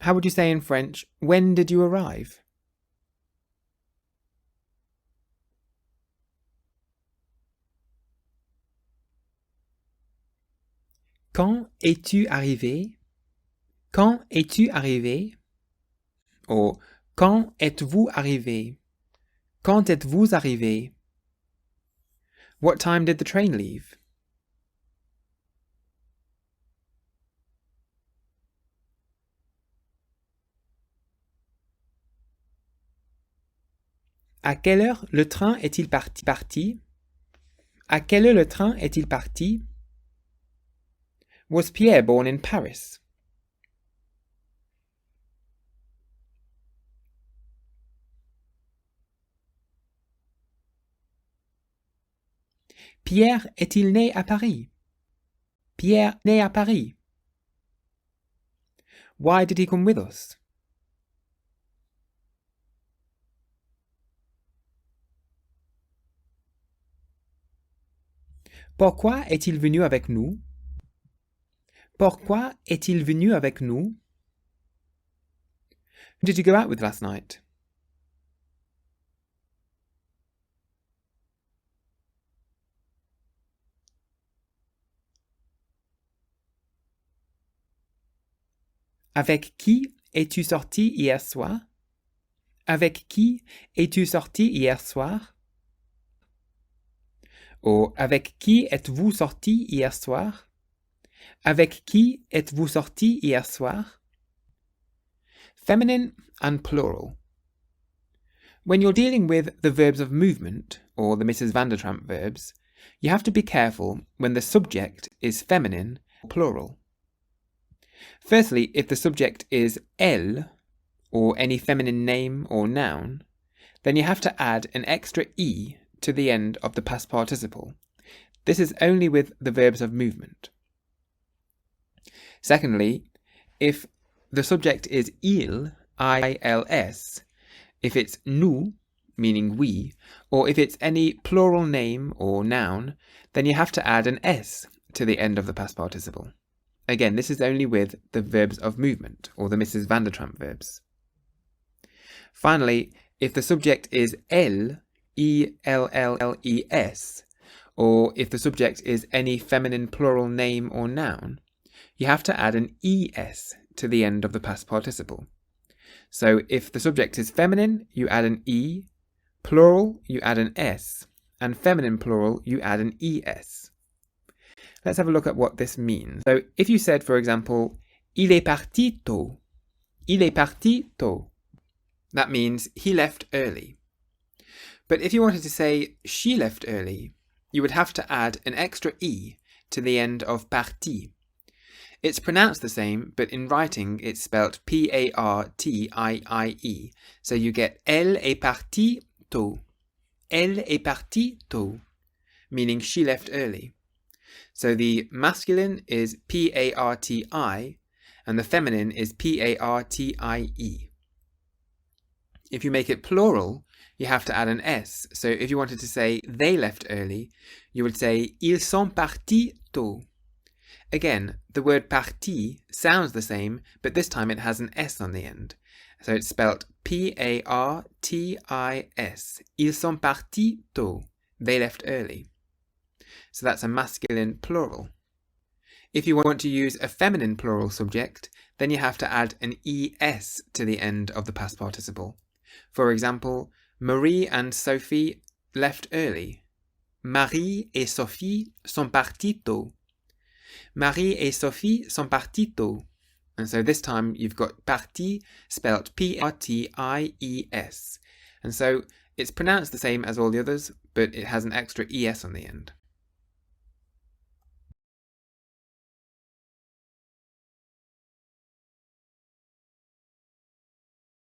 How would you say in French, when did you arrive? Quand es-tu arrivé? Quand es-tu arrivé? Or, quand êtes-vous arrivé? Quand êtes-vous arrivé? What time did the train leave? À quelle heure le train est-il parti? À quelle heure le train est-il parti? Was Pierre born in Paris? Pierre est-il né à Paris? Pierre né à Paris. Why did he come with us? Pourquoi est-il venu avec nous? Pourquoi est-il venu avec nous? Who did you go out with last night? Avec qui es-tu sorti hier soir? Avec qui es-tu sorti hier soir? Or, avec qui êtes-vous sorti hier soir? Avec qui êtes-vous sorti hier soir? Feminine and plural. When you're dealing with the verbs of movement, or the Mrs. Vandertramp verbs, you have to be careful when the subject is feminine or plural. Firstly, if the subject is elle, or any feminine name or noun, then you have to add an extra e to the end of the past participle. This is only with the verbs of movement. Secondly, if the subject is il, I-L-S, if it's nous, meaning we, or if it's any plural name or noun, then you have to add an s to the end of the past participle. Again, this is only with the verbs of movement, or the Mrs. Vandertramp verbs. Finally, if the subject is elle, E-L-L-L-E-S, or if the subject is any feminine plural name or noun, you have to add an es to the end of the past participle. So if the subject is feminine, you add an e, plural, you add an s, and feminine plural, you add an es. Let's have a look at what this means. So if you said, for example, il est parti tôt, il est parti tôt, that means he left early. But if you wanted to say she left early, you would have to add an extra e to the end of parti. It's pronounced the same, but in writing it's spelt P-A-R-T-I-I-E. So you get elle est partie tôt. Elle est partie tôt, meaning she left early. So the masculine is P-A-R-T-I and the feminine is P-A-R-T-I-E. If you make it plural, you have to add an S. So if you wanted to say they left early, you would say ils sont partis tôt. Again, the word parti sounds the same, but this time it has an S on the end. So it's spelt P-A-R-T-I-S. Ils sont partis tôt. They left early. So that's a masculine plural. If you want to use a feminine plural subject, then you have to add an ES to the end of the past participle. For example, Marie and Sophie left early. Marie et Sophie sont partis tôt. Marie et Sophie sont partis tôt. And so this time you've got parti spelt P-R-T-I-E-S. And so it's pronounced the same as all the others, but it has an extra ES on the end.